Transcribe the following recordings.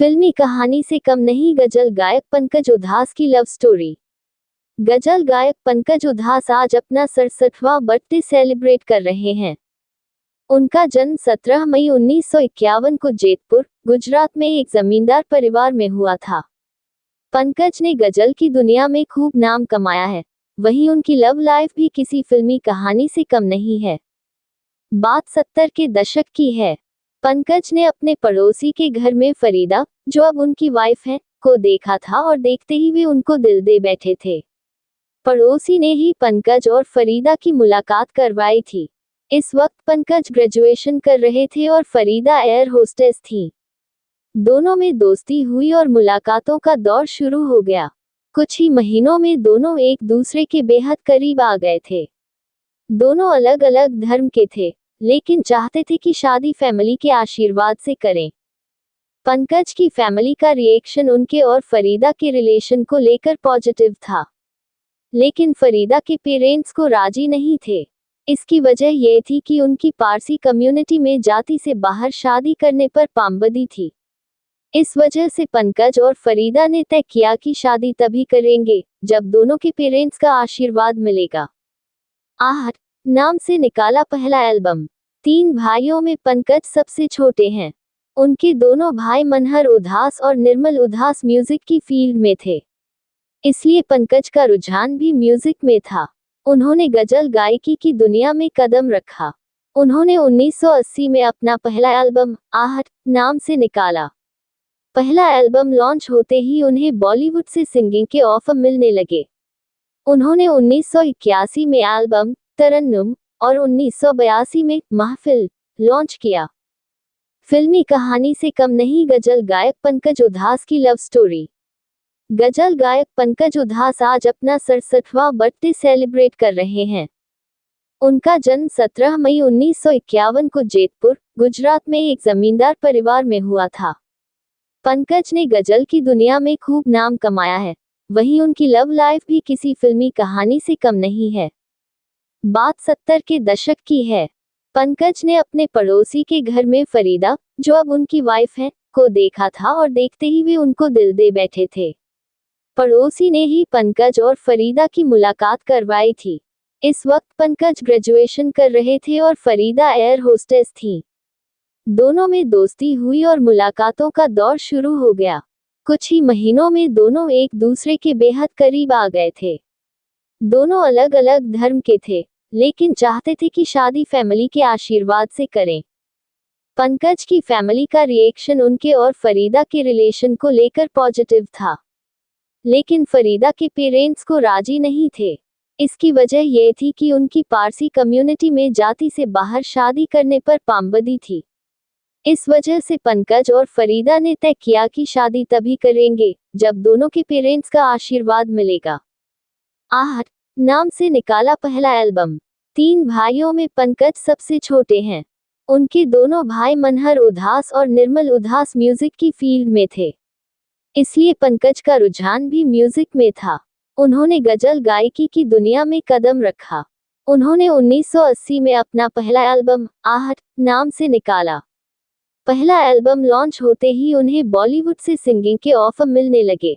फिल्मी कहानी से कम नहीं गजल गायक पंकज उधास की लव स्टोरी। गजल गायक पंकज उधास आज अपना 67वां बर्थडे सेलिब्रेट कर रहे हैं। उनका जन्म 17 मई 1951 को जेतपुर, गुजरात में एक जमींदार परिवार में हुआ था। पंकज ने गजल की दुनिया में खूब नाम कमाया है, वहीं उनकी लव लाइफ भी किसी फिल्मी कहानी से कम नहीं है। बात 70 के दशक की है। पंकज ने अपने पड़ोसी के घर में फरीदा, जो अब उनकी वाइफ है, को देखा था और देखते ही वे उनको दिल दे बैठे थे। पड़ोसी ने ही पंकज और फरीदा की मुलाकात करवाई थी। इस वक्त पंकज ग्रेजुएशन कर रहे थे और फरीदा एयर होस्टेस थी। दोनों में दोस्ती हुई और मुलाकातों का दौर शुरू हो गया। कुछ ही महीनों में दोनों एक दूसरे के बेहद करीब आ गए थे। दोनों अलग अलग धर्म के थे, लेकिन चाहते थे कि शादी फैमिली के आशीर्वाद से करें। पंकज की फैमिली का रिएक्शन उनके और फरीदा के रिलेशन को लेकर पॉजिटिव था, लेकिन फरीदा के पेरेंट्स को राजी नहीं थे। इसकी वजह यह थी कि उनकी पारसी कम्युनिटी में जाति से बाहर शादी करने पर पाबंदी थी। इस वजह से पंकज और फरीदा ने तय किया कि शादी तभी करेंगे जब दोनों के पेरेंट्स का आशीर्वाद मिलेगा। आहट नाम से निकाला पहला एल्बम। 3 भाइयों में पंकज सबसे छोटे हैं। उनके दोनों भाई मनहर उधास और निर्मल उधास म्यूजिक की फील्ड में थे, इसलिए पंकज का रुझान भी म्यूजिक में था। उन्होंने गजल गायकी की दुनिया में कदम रखा। उन्होंने 1980 में अपना पहला एल्बम आहट नाम से निकाला। पहला एल्बम लॉन्च होते ही उन्हें बॉलीवुड से सिंगिंग के ऑफर मिलने लगे। उन्होंने 1981 में एल्बम तरन्नुम और 1982 में महफिल लॉन्च किया। फिल्मी कहानी से कम नहीं गजल गायक पंकज उधास की लव स्टोरी। गजल गायक पंकज उधास आज अपना 67वां बर्थडे सेलिब्रेट कर रहे हैं। उनका जन्म 17 मई 1951 को जेतपुर, गुजरात में एक जमींदार परिवार में हुआ था। पंकज ने गजल की दुनिया में खूब नाम कमाया है, वहीं उनकी लव लाइफ भी किसी फिल्मी कहानी से कम नहीं है। बात 70 के दशक की है। पंकज ने अपने पड़ोसी के घर में फरीदा, जो अब उनकी वाइफ है, को देखा था और देखते ही वे उनको दिल दे बैठे थे। पड़ोसी ने ही पंकज और फरीदा की मुलाकात करवाई थी। इस वक्त पंकज ग्रेजुएशन कर रहे थे और फरीदा एयर होस्टेस थी। दोनों में दोस्ती हुई और मुलाकातों का दौर शुरू हो गया। कुछ ही महीनों में दोनों एक दूसरे के बेहद करीब आ गए थे। दोनों अलग अलग धर्म के थे, लेकिन चाहते थे कि शादी फैमिली के आशीर्वाद से करें। पंकज की फैमिली का रिएक्शन उनके और फरीदा के रिलेशन को लेकर पॉजिटिव था, लेकिन फरीदा के पेरेंट्स को राजी नहीं थे। इसकी वजह यह थी कि उनकी पारसी कम्युनिटी में जाति से बाहर शादी करने पर पाबंदी थी। इस वजह से पंकज और फरीदा ने तय किया कि शादी तभी करेंगे जब दोनों के पेरेंट्स का आशीर्वाद मिलेगा। आहट नाम से निकाला पहला एल्बम। 3 भाइयों में पंकज सबसे छोटे हैं। उनके दोनों भाई मनहर उधास और निर्मल उधास म्यूजिक की फील्ड में थे, इसलिए पंकज का रुझान भी म्यूजिक में था। उन्होंने गजल गायकी की दुनिया में कदम रखा। उन्होंने 1980 में अपना पहला एल्बम आहट नाम से निकाला। पहला एल्बम लॉन्च होते ही उन्हें बॉलीवुड से सिंगिंग के ऑफर मिलने लगे।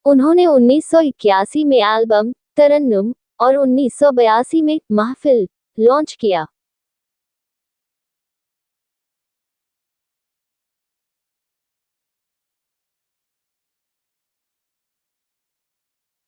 उन्होंने 1981 में एल्बम तरन्नुम और 1982 में महफिल लॉन्च किया।